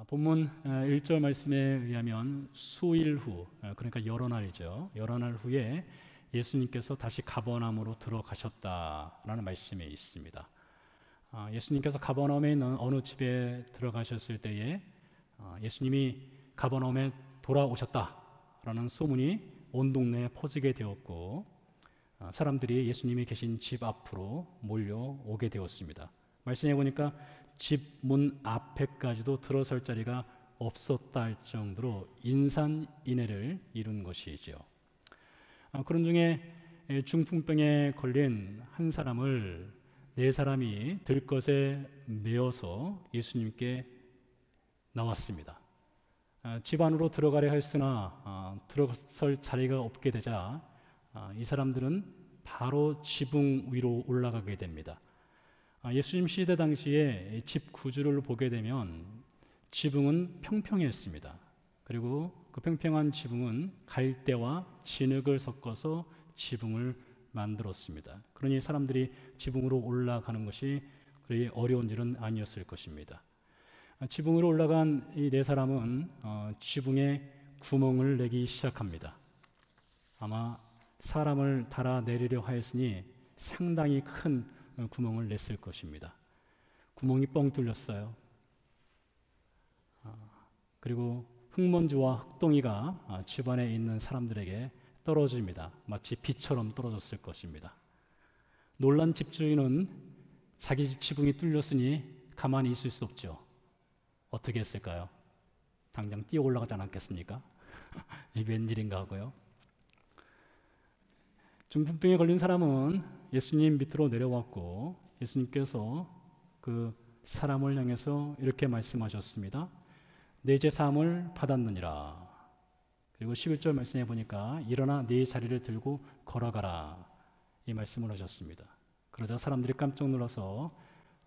본문 1절 말씀에 의하면 수일 후, 그러니까 여러 날이죠. 여러 날 후에 예수님께서 다시 가버나움으로 들어가셨다라는 말씀이 있습니다. 예수님께서 가버나움에 있는 어느 집에 들어가셨을 때에 예수님이 가버나움에 돌아오셨다라는 소문이 온 동네에 퍼지게 되었고, 사람들이 예수님이 계신 집 앞으로 몰려오게 되었습니다. 말씀해 보니까 집 문 앞에까지도 들어설 자리가 없었다 할 정도로 인산인해를 이룬 것이죠. 그런 중에 중풍병에 걸린 한 사람을 네 사람이 들것에 메어서 예수님께 나왔습니다. 집 안으로 들어가려 했으나 들어설 자리가 없게 되자 이 사람들은 바로 지붕 위로 올라가게 됩니다. 예수님 시대 당시에 집 구조를 보게 되면 지붕은 평평했습니다. 그리고 그 평평한 지붕은 갈대와 진흙을 섞어서 지붕을 만들었습니다. 그러니 사람들이 지붕으로 올라가는 것이 그리 어려운 일은 아니었을 것입니다. 지붕으로 올라간 이 네 사람은 지붕에 구멍을 내기 시작합니다. 아마 사람을 달아내리려 하였으니 상당히 큰 구멍을 냈을 것입니다. 구멍이 뻥 뚫렸어요. 그리고 흙먼지와 흙동이가 집안에 있는 사람들에게 떨어집니다. 마치 비처럼 떨어졌을 것입니다. 놀란 집주인은 자기 집 지붕이 뚫렸으니 가만히 있을 수 없죠. 어떻게 했을까요? 당장 뛰어 올라가지 않았겠습니까? 이게 웬일인가 하고요. 중풍병에 걸린 사람은 예수님 밑으로 내려왔고, 예수님께서 그 사람을 향해서 이렇게 말씀하셨습니다. 내 죄 사함을 받았느니라. 그리고 11절 말씀해 보니까 일어나 네 자리를 들고 걸어가라, 이 말씀을 하셨습니다. 그러자 사람들이 깜짝 놀라서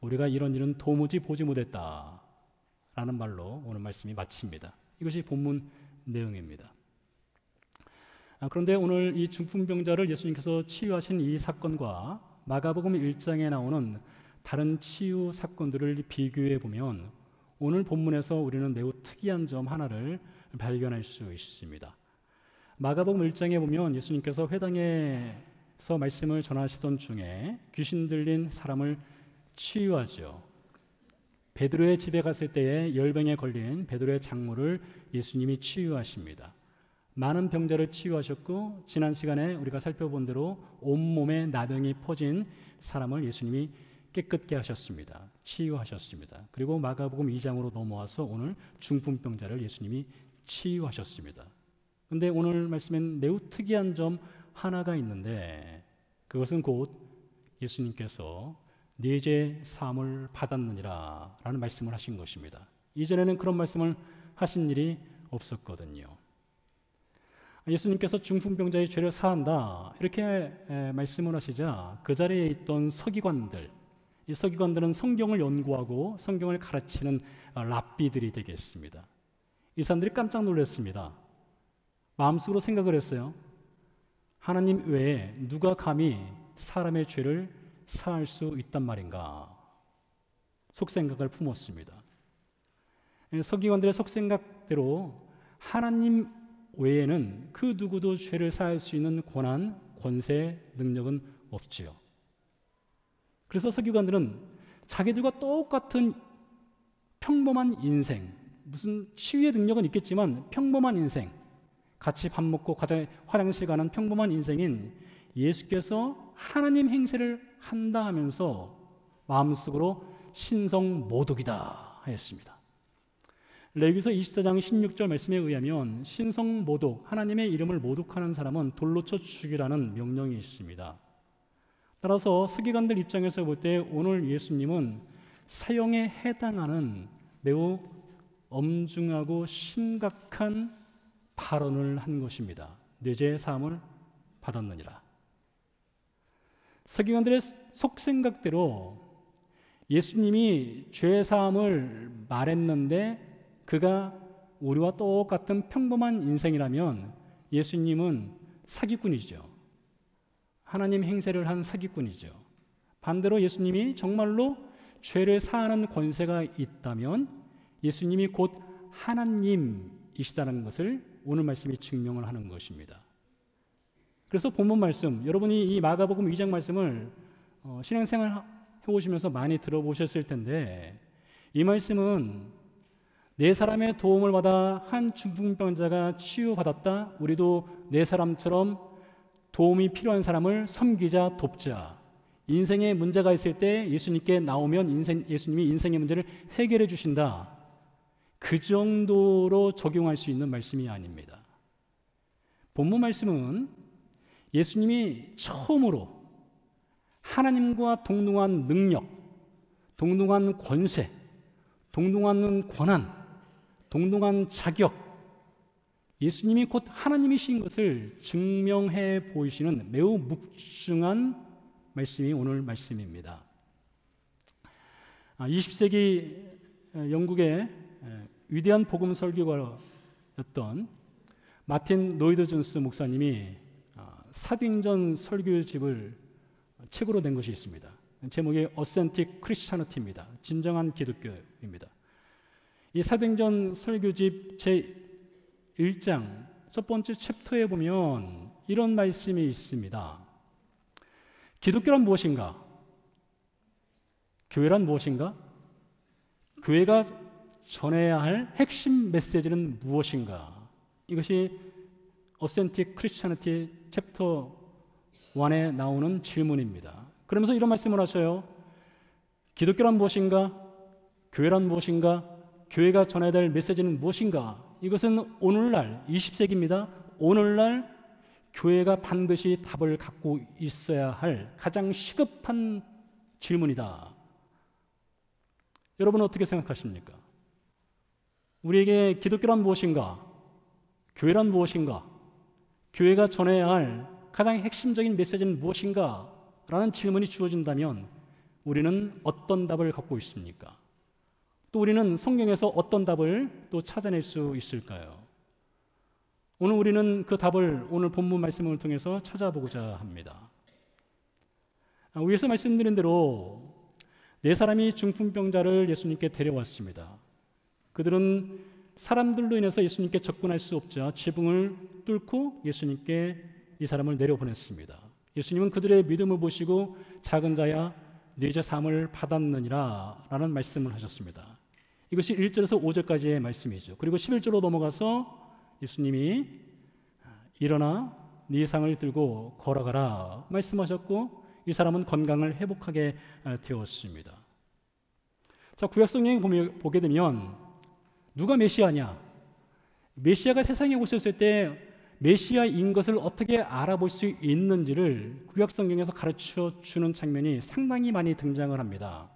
우리가 이런 일은 도무지 보지 못했다 라는 말로 오늘 말씀이 마칩니다. 이것이 본문 내용입니다. 그런데 오늘 이 중풍병자를 예수님께서 치유하신 이 사건과 마가복음 1장에 나오는 다른 치유 사건들을 비교해 보면 오늘 본문에서 우리는 매우 특이한 점 하나를 발견할 수 있습니다. 마가복음 1장에 보면 예수님께서 회당에서 말씀을 전하시던 중에 귀신 들린 사람을 치유하죠. 베드로의 집에 갔을 때에 열병에 걸린 베드로의 장모를 예수님이 치유하십니다. 많은 병자를 치유하셨고, 지난 시간에 우리가 살펴본 대로 온몸에 나병이 퍼진 사람을 예수님이 깨끗게 하셨습니다. 치유하셨습니다. 그리고 마가복음 2장으로 넘어와서 오늘 중풍병자를 예수님이 치유하셨습니다. 그런데 오늘 말씀엔 매우 특이한 점 하나가 있는데, 그것은 곧 예수님께서 네 죄 사함을 받았느니라 라는 말씀을 하신 것입니다. 이전에는 그런 말씀을 하신 일이 없었거든요. 예수님께서 중풍병자의 죄를 사한다 이렇게 말씀을 하시자 그 자리에 있던 서기관들, 이 서기관들은 성경을 연구하고 성경을 가르치는 랍비들이 되겠습니다. 이 사람들이 깜짝 놀랐습니다. 마음속으로 생각을 했어요. 하나님 외에 누가 감히 사람의 죄를 사할 수 있단 말인가? 속생각을 품었습니다. 서기관들의 속생각대로 하나님 외에는 그 누구도 죄를 사할 수 있는 권한, 권세, 능력은 없지요. 그래서 서기관들은 자기들과 똑같은 평범한 인생, 무슨 치유의 능력은 있겠지만 평범한 인생, 같이 밥 먹고 화장실 가는 평범한 인생인 예수께서 하나님 행세를 한다 하면서 마음속으로 신성 모독이다 하였습니다. 레위기서 24장 16절 말씀에 의하면 신성 모독, 하나님의 이름을 모독하는 사람은 돌로 쳐 죽이라는 명령이 있습니다. 따라서 서기관들 입장에서 볼 때 오늘 예수님은 사형에 해당하는 매우 엄중하고 심각한 발언을 한 것입니다. 네 죄 사함을 받았느니라. 서기관들의 속생각대로 예수님이 죄 사함을 말했는데 그가 우리와 똑같은 평범한 인생이라면 예수님은 사기꾼이죠. 하나님 행세를 한 사기꾼이죠. 반대로 예수님이 정말로 죄를 사하는 권세가 있다면 예수님이 곧 하나님이시다는 것을 오늘 말씀이 증명을 하는 것입니다. 그래서 본문 말씀, 여러분이 이 마가복음 2장 말씀을 신앙생활 해오시면서 많이 들어보셨을 텐데, 이 말씀은 네 사람의 도움을 받아 한 중풍병자가 치유받았다. 우리도 네 사람처럼 도움이 필요한 사람을 섬기자, 돕자. 인생에 문제가 있을 때 예수님께 나오면 예수님이 인생의 문제를 해결해 주신다. 그 정도로 적용할 수 있는 말씀이 아닙니다. 본문 말씀은 예수님이 처음으로 하나님과 동등한 능력, 동등한 권세, 동등한 권한, 동등한 자격, 예수님이 곧 하나님이신 것을 증명해 보이시는 매우 묵중한 말씀이 오늘 말씀입니다. 20세기 영국의 위대한 복음 설교가였던 마틴 로이드 존스 목사님이 사도행전 설교집을 책으로 낸 것이 있습니다. 제목이 Authentic Christianity입니다. 진정한 기독교입니다. 이 사도행전 설교집 제1장 첫 번째 챕터에 보면 이런 말씀이 있습니다. 기독교란 무엇인가? 교회란 무엇인가? 교회가 전해야 할 핵심 메시지는 무엇인가? 이것이 Authentic Christianity 챕터 1에 나오는 질문입니다. 그러면서 이런 말씀을 하셔요. 기독교란 무엇인가? 교회란 무엇인가? 교회가 전해야 될 메시지는 무엇인가? 이것은 오늘날 20세기입니다. 오늘날 교회가 반드시 답을 갖고 있어야 할 가장 시급한 질문이다. 여러분은 어떻게 생각하십니까? 우리에게 기독교란 무엇인가? 교회란 무엇인가? 교회가 전해야 할 가장 핵심적인 메시지는 무엇인가? 라는 질문이 주어진다면 우리는 어떤 답을 갖고 있습니까? 또 우리는 성경에서 어떤 답을 또 찾아낼 수 있을까요? 오늘 우리는 그 답을 오늘 본문 말씀을 통해서 찾아보고자 합니다. 위에서 말씀드린 대로 네 사람이 중풍병자를 예수님께 데려왔습니다. 그들은 사람들로 인해서 예수님께 접근할 수 없자 지붕을 뚫고 예수님께 이 사람을 내려보냈습니다. 예수님은 그들의 믿음을 보시고 작은 자야 네 죄 사함을 받았느니라 라는 말씀을 하셨습니다. 이것이 1절에서 5절까지의 말씀이죠. 그리고 11절로 넘어가서 예수님이 일어나 네 상을 들고 걸어가라 말씀하셨고 이 사람은 건강을 회복하게 되었습니다. 자, 구약성경에 보게 되면 누가 메시아냐? 메시아가 세상에 오셨을 때 메시아인 것을 어떻게 알아볼 수 있는지를 구약성경에서 가르쳐 주는 장면이 상당히 많이 등장을 합니다.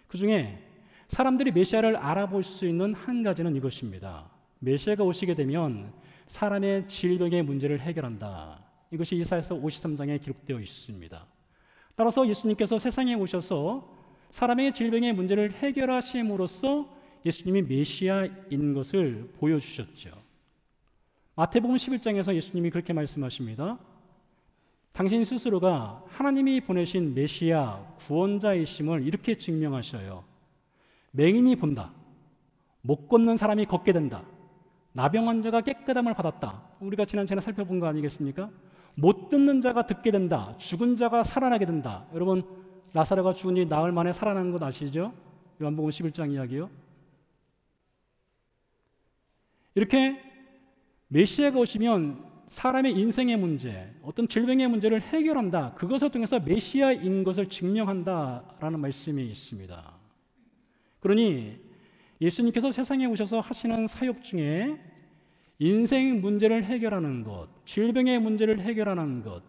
그 중에 사람들이 메시아를 알아볼 수 있는 한 가지는 이것입니다. 메시아가 오시게 되면 사람의 질병의 문제를 해결한다. 이것이 이사야서 53장에 기록되어 있습니다. 따라서 예수님께서 세상에 오셔서 사람의 질병의 문제를 해결하심으로써 예수님이 메시아인 것을 보여주셨죠. 마태복음 11장에서 예수님이 그렇게 말씀하십니다. 당신 스스로가 하나님이 보내신 메시아 구원자이심을 이렇게 증명하셔요. 맹인이 본다. 못 걷는 사람이 걷게 된다. 나병 환자가 깨끗함을 받았다. 우리가 지난주에 살펴본 거 아니겠습니까? 못 듣는 자가 듣게 된다. 죽은 자가 살아나게 된다. 여러분 나사로가 죽은 지 나흘 만에 살아나는 것 아시죠? 요한복음 11장 이야기요. 이렇게 메시아가 오시면 사람의 인생의 문제, 어떤 질병의 문제를 해결한다. 그것을 통해서 메시아인 것을 증명한다라는 말씀이 있습니다. 그러니 예수님께서 세상에 오셔서 하시는 사역 중에 인생 문제를 해결하는 것, 질병의 문제를 해결하는 것,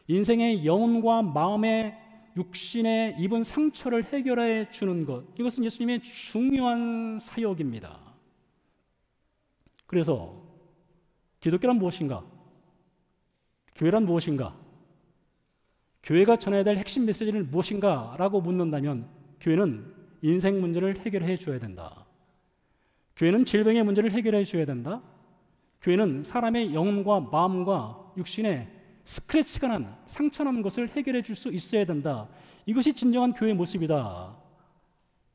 인생의 영혼과 마음의 육신에 입은 상처를 해결해 주는 것, 이것은 예수님의 중요한 사역입니다. 그래서 기독교란 무엇인가? 교회란 무엇인가? 교회가 전해야 될 핵심 메시지는 무엇인가? 라고 묻는다면 교회는 인생 문제를 해결해 줘야 된다. 교회는 질병의 문제를 해결해 줘야 된다. 교회는 사람의 영혼과 마음과 육신에 스크래치가 난, 상처난 것을 해결해 줄 수 있어야 된다. 이것이 진정한 교회의 모습이다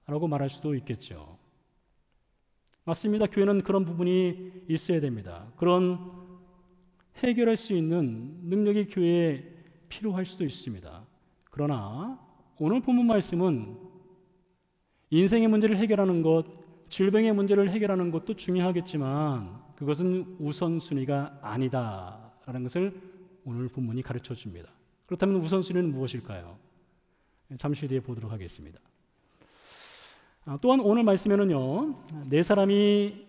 라고 말할 수도 있겠죠. 맞습니다. 교회는 그런 부분이 있어야 됩니다. 그런 해결할 수 있는 능력이 교회에 필요할 수도 있습니다. 그러나 오늘 본문 말씀은 인생의 문제를 해결하는 것, 질병의 문제를 해결하는 것도 중요하겠지만 그것은 우선순위가 아니다라는 것을 오늘 본문이 가르쳐 줍니다. 그렇다면 우선순위는 무엇일까요? 잠시 뒤에 보도록 하겠습니다. 또한 오늘 말씀에는요, 네 사람이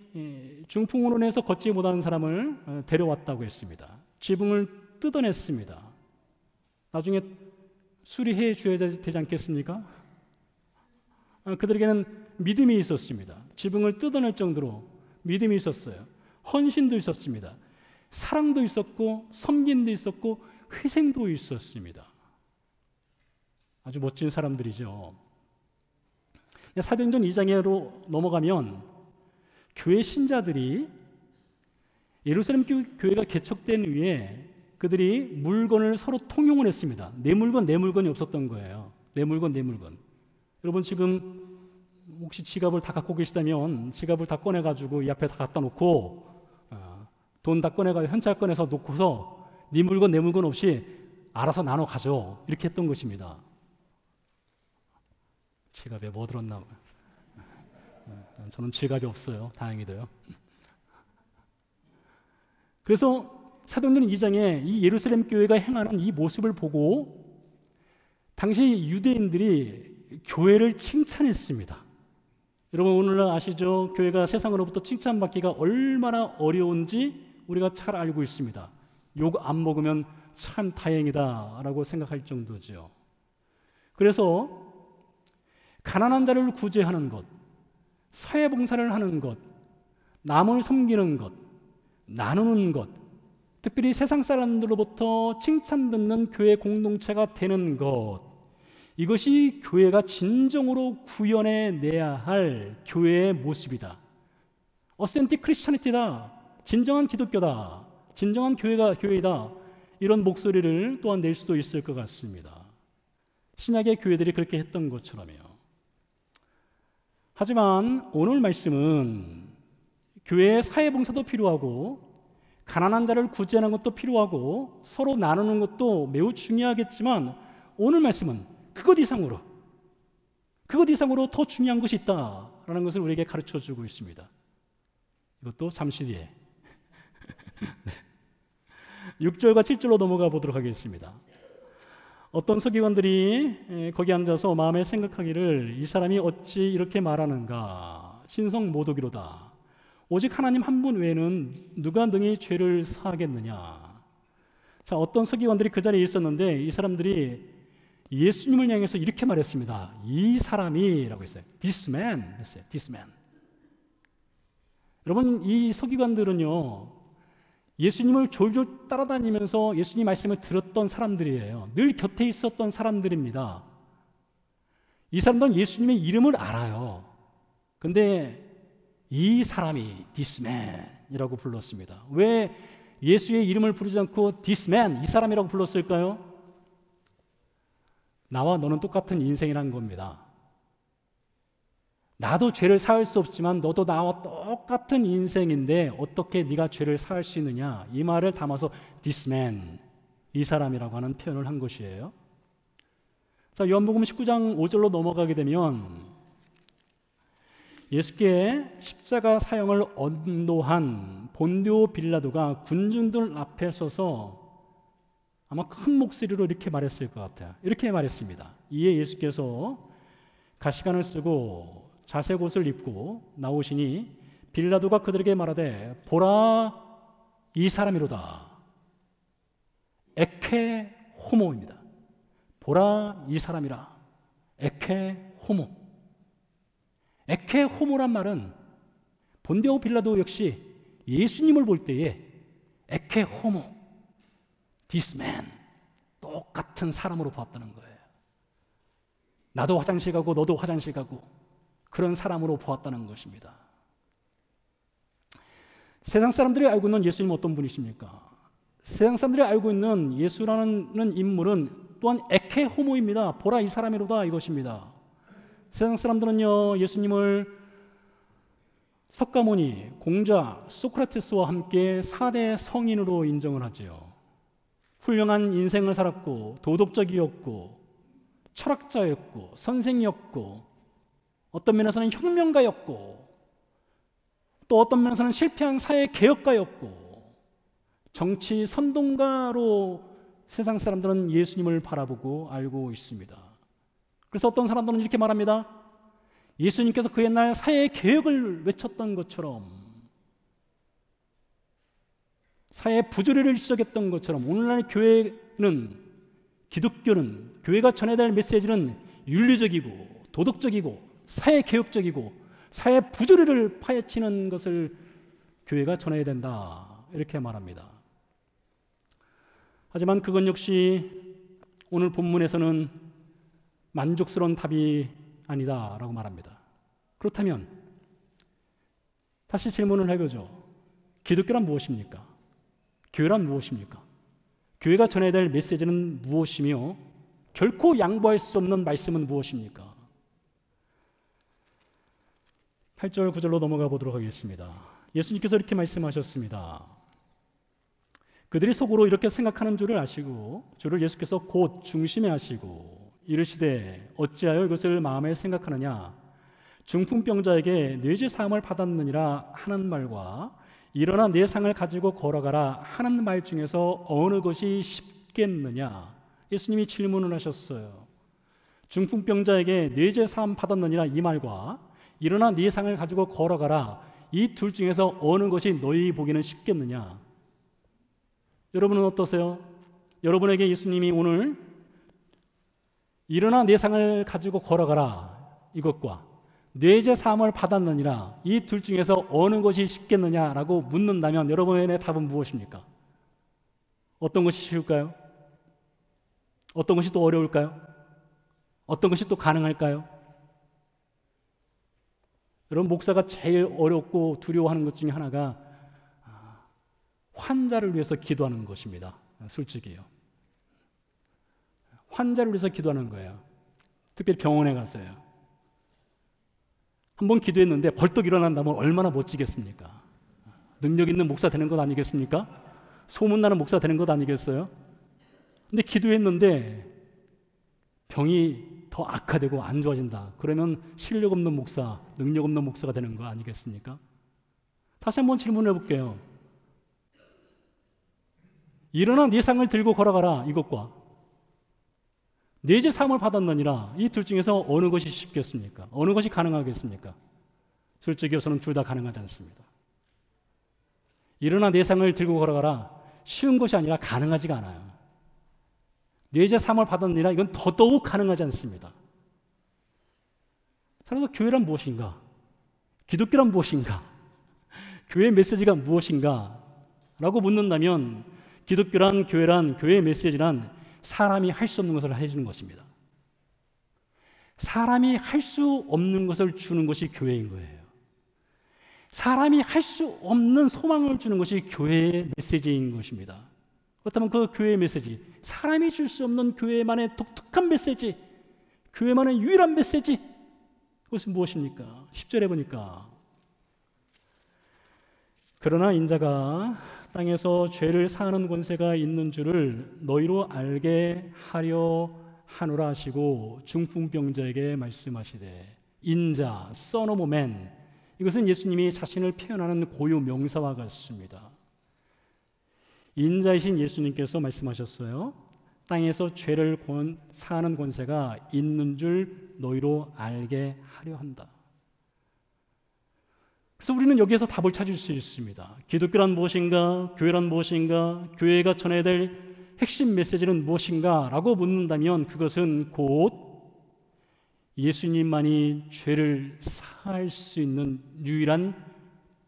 중풍으로 인해서 걷지 못하는 사람을 데려왔다고 했습니다. 지붕을 뜯어냈습니다. 나중에 수리해 줘야 되지 않겠습니까? 그들에게는 믿음이 있었습니다. 지붕을 뜯어낼 정도로 믿음이 있었어요. 헌신도 있었습니다. 사랑도 있었고 섬김도 있었고 희생도 있었습니다. 아주 멋진 사람들이죠. 사도행전 2장으로 넘어가면 교회 신자들이 예루살렘 교회가 개척된 후에 그들이 물건을 서로 통용을 했습니다. 내 물건이 없었던 거예요. 내 물건. 여러분 지금 혹시 지갑을 다 갖고 계시다면 지갑을 다 꺼내가지고 이 앞에 다 갖다 놓고 돈 다 꺼내가지고 현찰 꺼내서 놓고서 네 물건 내 물건 없이 알아서 나눠 가져 이렇게 했던 것입니다. 지갑에 뭐 들었나? 저는 지갑이 없어요. 다행히도요. 그래서 사도행전 2장에 이 예루살렘 교회가 행하는 이 모습을 보고 당시 유대인들이 교회를 칭찬했습니다. 여러분 오늘날 아시죠? 교회가 세상으로부터 칭찬받기가 얼마나 어려운지 우리가 잘 알고 있습니다. 욕 안 먹으면 참 다행이다 라고 생각할 정도죠. 그래서 가난한 자를 구제하는 것, 사회봉사를 하는 것, 남을 섬기는 것, 나누는 것, 특별히 세상 사람들로부터 칭찬듣는 교회 공동체가 되는 것, 이것이 교회가 진정으로 구현해내야 할 교회의 모습이다. 어센틱 크리스천리티다. 진정한 기독교다. 진정한 교회이다. 이런 목소리를 또한 낼 수도 있을 것 같습니다. 신약의 교회들이 그렇게 했던 것처럼요. 하지만 오늘 말씀은 교회의 사회봉사도 필요하고 가난한 자를 구제하는 것도 필요하고 서로 나누는 것도 매우 중요하겠지만 오늘 말씀은 그것 이상으로 더 중요한 것이 있다라는 것을 우리에게 가르쳐주고 있습니다. 이것도 잠시 뒤에 6절과 7절로 넘어가 보도록 하겠습니다. 어떤 서기관들이 거기 앉아서 마음에 생각하기를 이 사람이 어찌 이렇게 말하는가? 신성모독이로다. 오직 하나님 한 분 외에는 누가 능히 죄를 사하겠느냐? 자, 어떤 서기관들이 그 자리에 있었는데 이 사람들이 예수님을 향해서 이렇게 말했습니다. 이 사람이라고 했어요. This man 했어요. This man. 여러분 이 서기관들은요 예수님을 졸졸 따라다니면서 예수님 말씀을 들었던 사람들이에요. 늘 곁에 있었던 사람들입니다. 이 사람들은 예수님의 이름을 알아요. 근데 이 사람이 This man이라고 불렀습니다. 왜 예수의 이름을 부르지 않고 This man, 이 사람이라고 불렀을까요? 나와 너는 똑같은 인생이라는 겁니다. 나도 죄를 사할 수 없지만 너도 나와 똑같은 인생인데 어떻게 네가 죄를 사할 수 있느냐? 이 말을 담아서 This man, 이 사람이라고 하는 표현을 한 것이에요. 자, 요한복음 19장 5절로 넘어가게 되면 예수께 십자가 사형을 언도한 본디오 빌라도가 군중들 앞에 서서 아마 큰 목소리로 이렇게 말했을 것 같아요. 이렇게 말했습니다. 이에 예수께서 가시관을 쓰고 자색 옷을 입고 나오시니 빌라도가 그들에게 말하되 보라 이 사람이로다. 에케 호모입니다. 보라 이 사람이라. 에케 호모. 에케 호모란 말은 본디오 빌라도 역시 예수님을 볼 때에 에케 호모, this man, 똑같은 사람으로 보았다는 거예요. 나도 화장실 가고 너도 화장실 가고 그런 사람으로 보았다는 것입니다. 세상 사람들이 알고 있는 예수님은 어떤 분이십니까? 세상 사람들이 알고 있는 예수라는 인물은 또한 에케 호모입니다. 보라 이 사람이로다 이것입니다. 세상 사람들은요 예수님을 석가모니, 공자, 소크라테스와 함께 4대 성인으로 인정을 하지요. 훌륭한 인생을 살았고 도덕적이었고 철학자였고 선생이었고 어떤 면에서는 혁명가였고 또 어떤 면에서는 실패한 사회 개혁가였고 정치 선동가로 세상 사람들은 예수님을 바라보고 알고 있습니다. 그래서 어떤 사람들은 이렇게 말합니다. 예수님께서 그 옛날 사회 개혁을 외쳤던 것처럼, 사회 부조리를 시작했던 것처럼 오늘날 교회는, 기독교는, 교회가 전해야 될 메시지는 윤리적이고 도덕적이고 사회 개혁적이고 사회 부조리를 파헤치는 것을 교회가 전해야 된다, 이렇게 말합니다. 하지만 그건 역시 오늘 본문에서는 만족스러운 답이 아니다라고 말합니다. 그렇다면 다시 질문을 해보죠. 기독교란 무엇입니까? 교회란 무엇입니까? 교회가 전해야 될 메시지는 무엇이며 결코 양보할 수 없는 말씀은 무엇입니까? 8절 9절로 넘어가 보도록 하겠습니다. 예수님께서 이렇게 말씀하셨습니다. 그들이 속으로 이렇게 생각하는 줄을 아시고 주를 예수께서 곧 중심에 하시고 이르시되 어찌하여 이것을 마음에 생각하느냐, 중풍병자에게 네 죄 사함을 받았느니라 하는 말과 일어나 네 상을 가지고 걸어가라 하는 말 중에서 어느 것이 쉽겠느냐. 예수님이 질문을 하셨어요. 중풍병자에게 네 죄 사함 받았느니라 이 말과 일어나 네 상을 가지고 걸어가라, 이 둘 중에서 어느 것이 너희 보기는 쉽겠느냐. 여러분은 어떠세요? 여러분에게 예수님이 오늘 일어나 네 상을 가지고 걸어가라 이것과 네 죄 사함을 받았느니라 이 둘 중에서 어느 것이 쉽겠느냐라고 묻는다면 여러분의 답은 무엇입니까? 어떤 것이 쉬울까요? 어떤 것이 또 어려울까요? 어떤 것이 또 가능할까요? 여러분, 목사가 제일 어렵고 두려워하는 것 중에 하나가 환자를 위해서 기도하는 것입니다. 솔직히요. 환자를 위해서 기도하는 거예요. 특별히 병원에 가서요. 한번 기도했는데 벌떡 일어난다면 얼마나 멋지겠습니까? 능력 있는 목사 되는 것 아니겠습니까? 소문나는 목사 되는 것 아니겠어요? 근데 기도했는데 병이 더 악화되고 안 좋아진다. 그러면 실력 없는 목사, 능력 없는 목사가 되는 거 아니겠습니까? 다시 한번 질문해 볼게요. 일어나 네 상을 들고 걸어가라 이것과 네 죄 사함을 받았느니라 이 둘 중에서 어느 것이 쉽겠습니까? 어느 것이 가능하겠습니까? 솔직히 저는 둘 다 가능하지 않습니다. 일어나 네 상을 들고 걸어가라 쉬운 것이 아니라 가능하지가 않아요. 네 죄 사함을 받았느니라 이건 더더욱 가능하지 않습니다. 그래서 교회란 무엇인가? 기독교란 무엇인가? 교회의 메시지가 무엇인가? 라고 묻는다면 기독교란, 교회란, 교회의 메시지란 사람이 할 수 없는 것을 해주는 것입니다. 사람이 할 수 없는 것을 주는 것이 교회인 거예요. 사람이 할 수 없는 소망을 주는 것이 교회의 메시지인 것입니다. 그렇다면 그 교회의 메시지, 사람이 줄 수 없는 교회만의 독특한 메시지, 교회만의 유일한 메시지, 그것은 무엇입니까? 10절에 보니까 그러나 인자가 땅에서 죄를 사하는 권세가 있는 줄을 너희로 알게 하려 하노라 하시고 중풍병자에게 말씀하시되, 인자, Son of Man, 이것은 예수님이 자신을 표현하는 고유 명사와 같습니다. 인자이신 예수님께서 말씀하셨어요. 땅에서 죄를 사하는 권세가 있는 줄 너희로 알게 하려 한다. 그래서 우리는 여기에서 답을 찾을 수 있습니다. 기독교란 무엇인가? 교회란 무엇인가? 교회가 전해야 될 핵심 메시지는 무엇인가? 라고 묻는다면 그것은 곧 예수님만이 죄를 사할 수 있는 유일한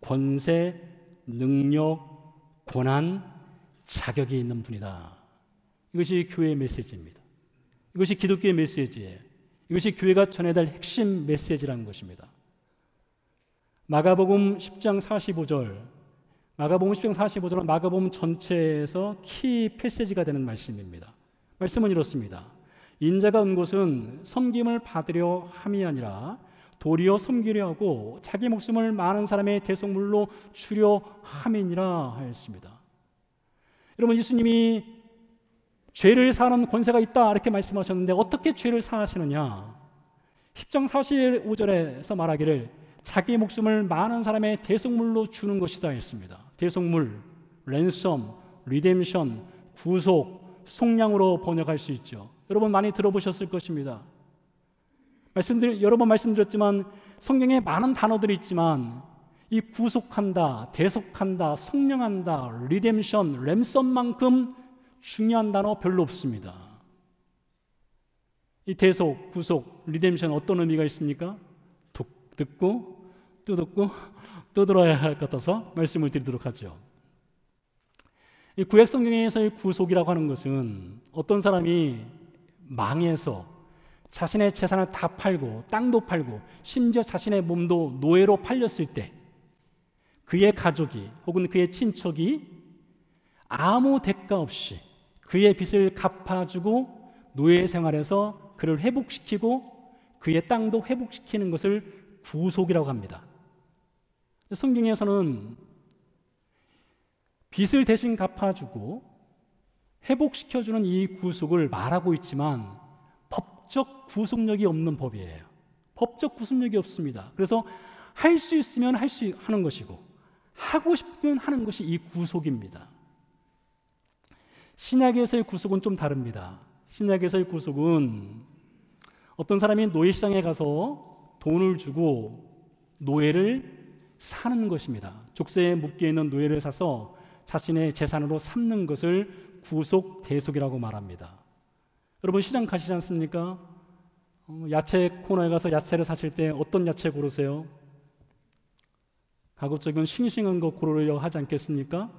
권세, 능력, 권한, 자격이 있는 분이다. 이것이 교회의 메시지입니다. 이것이 기독교의 메시지예요. 이것이 교회가 전해야 될 핵심 메시지라는 것입니다. 마가복음 10장 45절, 마가복음 10장 45절은 마가복음 전체에서 키 패시지가 되는 말씀입니다. 말씀은 이렇습니다. 인자가 온 곳은 섬김을 받으려 함이 아니라 도리어 섬기려 하고 자기 목숨을 많은 사람의 대속물로 주려 함이니라 하였습니다. 여러분, 예수님이 죄를 사하는 권세가 있다 이렇게 말씀하셨는데 어떻게 죄를 사하시느냐? 10장 45절에서 말하기를 자기 목숨을 많은 사람의 대속물로 주는 것이다 했습니다. 대속물, 랜섬, 리뎀션, 구속, 속량으로 번역할 수 있죠. 여러분 많이 들어보셨을 것입니다. 여러 번 말씀드렸지만 성경에 많은 단어들이 있지만 이 구속한다, 대속한다, 속량한다, 리뎀션, 랜섬만큼 중요한 단어 별로 없습니다. 이 대속, 구속, 리뎀션 어떤 의미가 있습니까? 듣고 뜯었고 또 들어야 할 것 같아서 말씀을 드리도록 하죠. 이 구약 성경에서의 구속이라고 하는 것은 어떤 사람이 망해서 자신의 재산을 다 팔고 땅도 팔고 심지어 자신의 몸도 노예로 팔렸을 때 그의 가족이 혹은 그의 친척이 아무 대가 없이 그의 빚을 갚아주고 노예 생활에서 그를 회복시키고 그의 땅도 회복시키는 것을 구속이라고 합니다. 성경에서는 빚을 대신 갚아주고 회복시켜주는 이 구속을 말하고 있지만 법적 구속력이 없는 법이에요. 법적 구속력이 없습니다. 그래서 할 수 있으면 하는 것이고 하고 싶으면 하는 것이 이 구속입니다. 신약에서의 구속은 좀 다릅니다. 신약에서의 구속은 어떤 사람이 노예시장에 가서 돈을 주고 노예를 사는 것입니다. 족쇄에 묶여 있는 노예를 사서 자신의 재산으로 삼는 것을 구속, 대속이라고 말합니다. 여러분 시장 가시지 않습니까? 야채 코너에 가서 야채를 사실 때 어떤 야채 고르세요? 가급적이면 싱싱한 거 고르려고 하지 않겠습니까?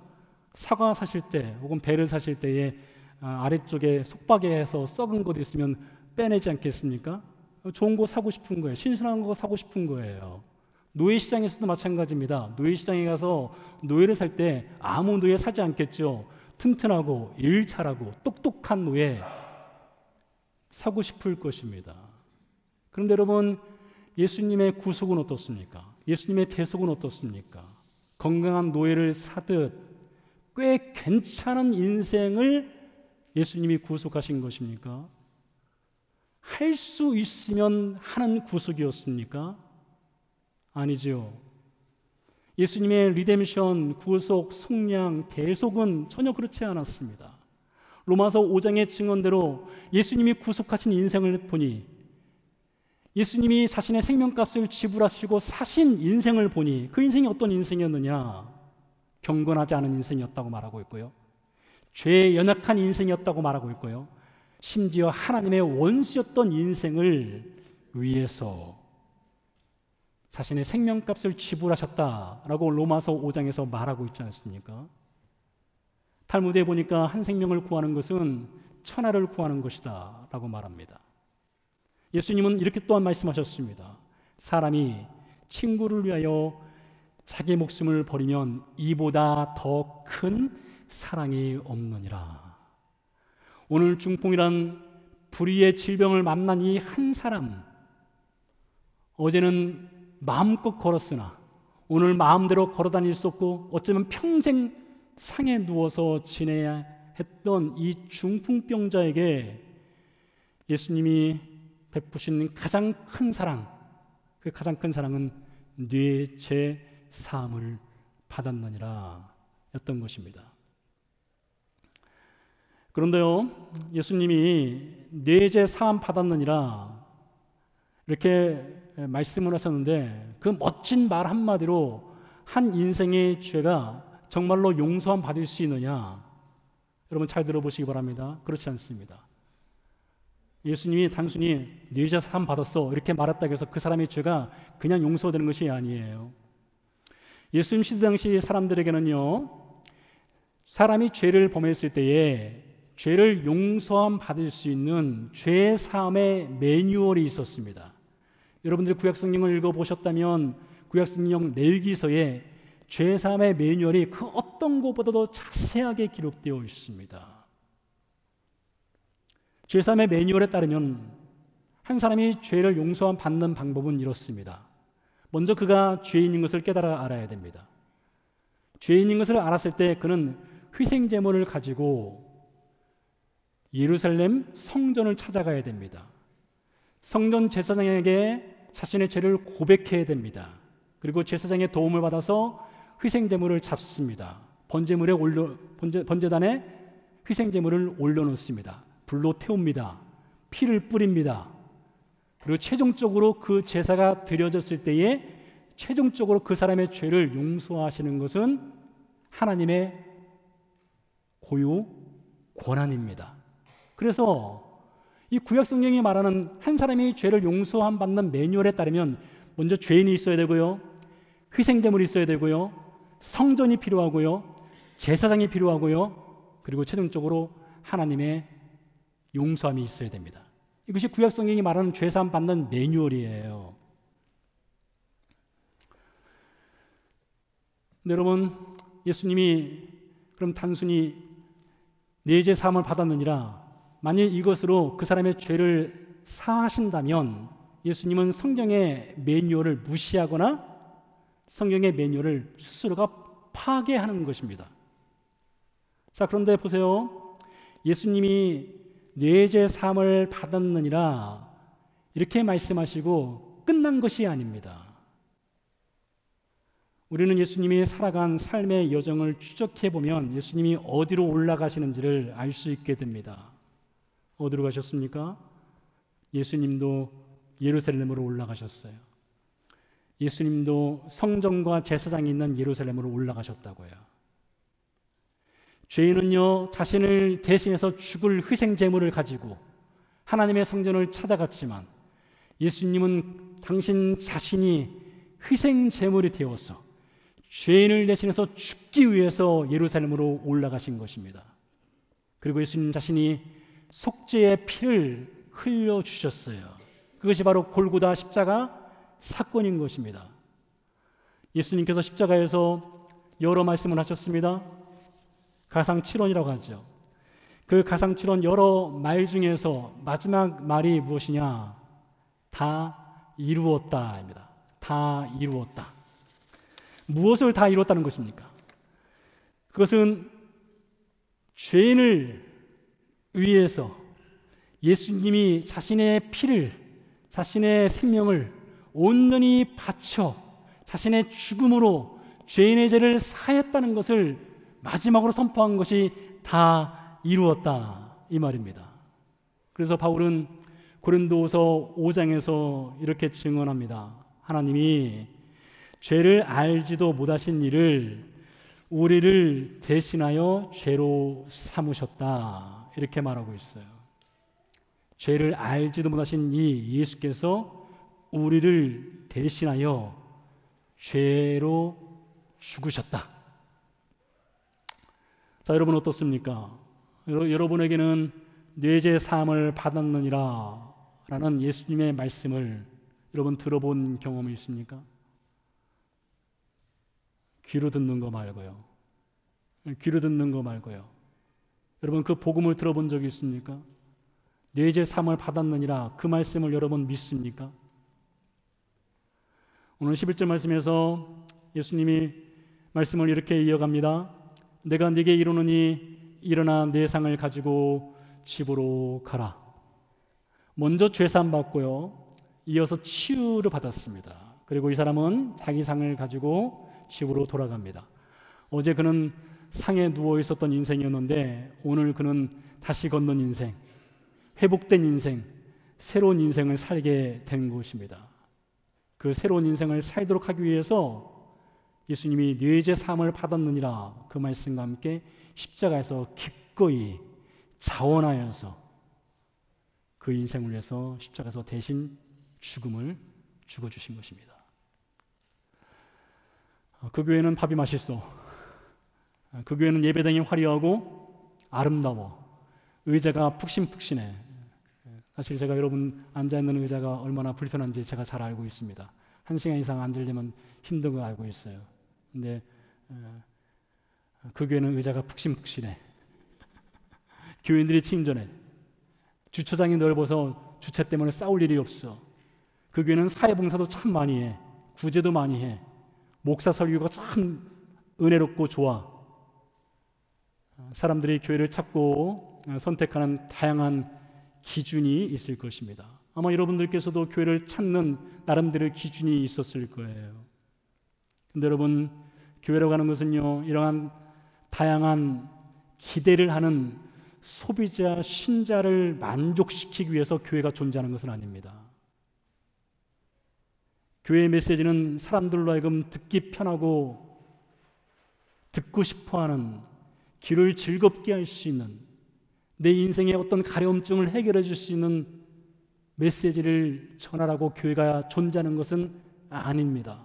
사과 사실 때 혹은 배를 사실 때에 아래쪽에 속박에서 썩은 것 있으면 빼내지 않겠습니까? 좋은 거 사고 싶은 거예요. 신선한 거 사고 싶은 거예요. 노예 시장에서도 마찬가지입니다. 노예 시장에 가서 노예를 살 때 아무 노예 사지 않겠죠. 튼튼하고 일 잘하고 똑똑한 노예 사고 싶을 것입니다. 그런데 여러분, 예수님의 구속은 어떻습니까? 예수님의 대속은 어떻습니까? 건강한 노예를 사듯 꽤 괜찮은 인생을 예수님이 구속하신 것입니까? 할 수 있으면 하는 구속이었습니까? 아니죠. 예수님의 리뎀션, 구속, 속량, 대속은 전혀 그렇지 않았습니다. 로마서 5장의 증언대로 예수님이 구속하신 인생을 보니, 예수님이 자신의 생명값을 지불하시고 사신 인생을 보니 그 인생이 어떤 인생이었느냐? 경건하지 않은 인생이었다고 말하고 있고요, 죄에 연약한 인생이었다고 말하고 있고요, 심지어 하나님의 원수였던 인생을 위해서 자신의 생명값을 지불하셨다라고 로마서 5장에서 말하고 있지 않습니까? 탈무드에 보니까 한 생명을 구하는 것은 천하를 구하는 것이다 라고 말합니다. 예수님은 이렇게 또한 말씀하셨습니다. 사람이 친구를 위하여 자기 목숨을 버리면 이보다 더 큰 사랑이 없느니라. 오늘 중풍이란 불의의 질병을 만난 이 한 사람, 어제는 마음껏 걸었으나 오늘 마음대로 걸어다닐 수 없고 어쩌면 평생 상에 누워서 지내야 했던 이 중풍병자에게 예수님이 베푸신 가장 큰 사랑, 그 가장 큰 사랑은 네 죄 사함을 받았느니라 였던 것입니다. 그런데요, 예수님이 네 죄 사함 받았느니라 이렇게 말씀을 하셨는데 그 멋진 말 한마디로 한 인생의 죄가 정말로 용서함 받을 수 있느냐? 여러분 잘 들어보시기 바랍니다. 그렇지 않습니다. 예수님이 단순히 네 죄 사함 받았어 이렇게 말했다고 해서 그 사람의 죄가 그냥 용서되는 것이 아니에요. 예수님 시대 당시 사람들에게는요, 사람이 죄를 범했을 때에 죄를 용서함 받을 수 있는 죄 사함의 매뉴얼이 있었습니다. 여러분들이 구약성경을 읽어보셨다면 구약성경 레위기서에 죄 사함의 매뉴얼이 그 어떤 것보다도 자세하게 기록되어 있습니다. 죄 사함의 매뉴얼에 따르면 한 사람이 죄를 용서받는 방법은 이렇습니다. 먼저 그가 죄인인 것을 깨달아 알아야 됩니다. 죄인인 것을 알았을 때 그는 희생 제물을 가지고 예루살렘 성전을 찾아가야 됩니다. 성전 제사장에게 자신의 죄를 고백해야 됩니다. 그리고 제사장의 도움을 받아서 희생 제물을 잡습니다. 번제단에 희생 제물을 올려놓습니다. 불로 태웁니다. 피를 뿌립니다. 그리고 최종적으로 그 제사가 드려졌을 때에 최종적으로 그 사람의 죄를 용서하시는 것은 하나님의 고유 권한입니다. 그래서 이 구약 성경이 말하는 한 사람이 죄를 용서함 받는 매뉴얼에 따르면 먼저 죄인이 있어야 되고요, 희생제물이 있어야 되고요, 성전이 필요하고요, 제사장이 필요하고요, 그리고 최종적으로 하나님의 용서함이 있어야 됩니다. 이것이 구약 성경이 말하는 죄사함 받는 매뉴얼이에요. 근데 여러분, 예수님이 그럼 단순히 내 죄 사함을 받았느니라, 만일 이것으로 그 사람의 죄를 사하신다면 예수님은 성경의 매뉴얼을 무시하거나 성경의 매뉴얼을 스스로가 파괴하는 것입니다. 자, 그런데 보세요. 예수님이 내 죄 사함을 받았느니라 이렇게 말씀하시고 끝난 것이 아닙니다. 우리는 예수님이 살아간 삶의 여정을 추적해 보면 예수님이 어디로 올라가시는지를 알 수 있게 됩니다. 어디로 가셨습니까? 예수님도 예루살렘으로 올라가셨어요. 예수님도 성전과 제사장이 있는 예루살렘으로 올라가셨다고요. 죄인은요, 자신을 대신해서 죽을 희생 제물을 가지고 하나님의 성전을 찾아갔지만 예수님은 당신 자신이 희생 제물이 되어서 죄인을 대신해서 죽기 위해서 예루살렘으로 올라가신 것입니다. 그리고 예수님 자신이 속죄의 피를 흘려주셨어요. 그것이 바로 골고다 십자가 사건인 것입니다. 예수님께서 십자가에서 여러 말씀을 하셨습니다. 가상칠언이라고 하죠. 그 가상칠언 여러 말 중에서 마지막 말이 무엇이냐? 다 이루었다입니다. 다 이루었다. 무엇을 다 이루었다는 것입니까? 그것은 죄인을 위해서 예수님이 자신의 피를, 자신의 생명을 온전히 바쳐 자신의 죽음으로 죄인의 죄를 사했다는 것을 마지막으로 선포한 것이 다 이루었다, 이 말입니다. 그래서 바울은 고린도후서 5장에서 이렇게 증언합니다. 하나님이 죄를 알지도 못하신 이를 우리를 대신하여 죄로 삼으셨다, 이렇게 말하고 있어요. 죄를 알지도 못하신 이 예수께서 우리를 대신하여 죄로 죽으셨다. 자, 여러분 어떻습니까? 여러분에게는 뇌죄 사함을 받았느니라 라는 예수님의 말씀을 여러분 들어본 경험이 있습니까? 귀로 듣는 거 말고요. 귀로 듣는 거 말고요. 여러분 그 복음을 들어본 적이 있습니까? 뇌죄 사함을 받았느니라, 그 말씀을 여러분 믿습니까? 오늘 11절 말씀에서 예수님이 말씀을 이렇게 이어갑니다. 내가 네게 이르노니 일어나 내 상을 가지고 집으로 가라. 먼저 죄사함 받고요, 이어서 치유를 받았습니다. 그리고 이 사람은 자기 상을 가지고 집으로 돌아갑니다. 어제 그는 상에 누워 있었던 인생이었는데 오늘 그는 다시 걷는 인생, 회복된 인생, 새로운 인생을 살게 된 것입니다. 그 새로운 인생을 살도록 하기 위해서 예수님이 뇌죄 사함을 받았느니라, 그 말씀과 함께 십자가에서 기꺼이 자원하여서 그 인생을 위해서 십자가에서 대신 죽음을 죽어주신 것입니다. 그 교회는 밥이 맛있어. 그 교회는 예배당이 화려하고 아름다워. 의자가 푹신푹신해. 사실 제가 여러분 앉아있는 의자가 얼마나 불편한지 제가 잘 알고 있습니다. 1시간 이상 앉으려면 힘든 거 알고 있어요. 근데 그 교회는 의자가 푹신푹신해. 교인들이 친절해. 주차장이 넓어서 주체 때문에 싸울 일이 없어. 그 교회는 사회봉사도 참 많이 해. 구제도 많이 해. 목사 설교가 참 은혜롭고 좋아. 사람들이 교회를 찾고 선택하는 다양한 기준이 있을 것입니다. 아마 여러분들께서도 교회를 찾는 나름대로의 기준이 있었을 거예요. 근데 여러분, 교회라고 하는 것은요, 이러한 다양한 기대를 하는 소비자, 신자를 만족시키기 위해서 교회가 존재하는 것은 아닙니다. 교회의 메시지는 사람들로 하여금 듣기 편하고 듣고 싶어하는, 귀를 즐겁게 할 수 있는, 내 인생의 어떤 가려움증을 해결해 줄 수 있는 메시지를 전하라고 교회가 존재하는 것은 아닙니다.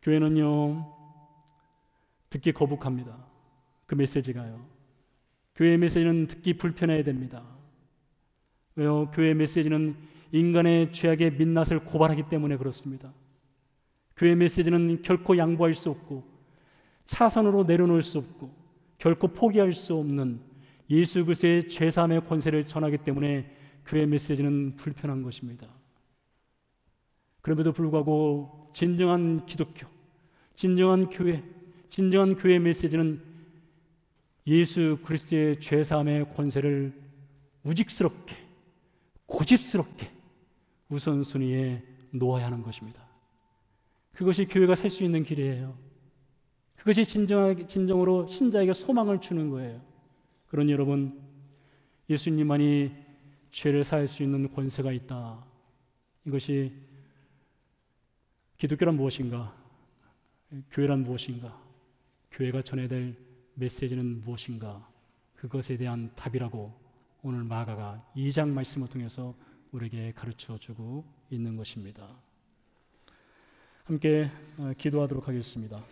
교회는요, 듣기 거북합니다. 그 메시지가요. 교회의 메시지는 듣기 불편해야 됩니다. 왜요? 교회의 메시지는 인간의 죄악의 민낯을 고발하기 때문에 그렇습니다. 교회의 메시지는 결코 양보할 수 없고 차선으로 내려놓을 수 없고 결코 포기할 수 없는 예수 그리스도의 죄사함의 권세를 전하기 때문에 교회의 메시지는 불편한 것입니다. 그럼에도 불구하고 진정한 기독교, 진정한 교회, 진정한 교회의 메시지는 예수 그리스도의 죄사함의 권세를 우직스럽게, 고집스럽게 우선순위에 놓아야 하는 것입니다. 그것이 교회가 살 수 있는 길이에요. 그것이 진정으로 신자에게 소망을 주는 거예요. 그러니 여러분, 예수님만이 죄를 사할 수 있는 권세가 있다. 이것이 기독교란 무엇인가? 교회란 무엇인가? 교회가 전해야 될 메시지는 무엇인가? 그것에 대한 답이라고 오늘 마가가 2장 말씀을 통해서 우리에게 가르쳐 주고 있는 것입니다. 함께 기도하도록 하겠습니다.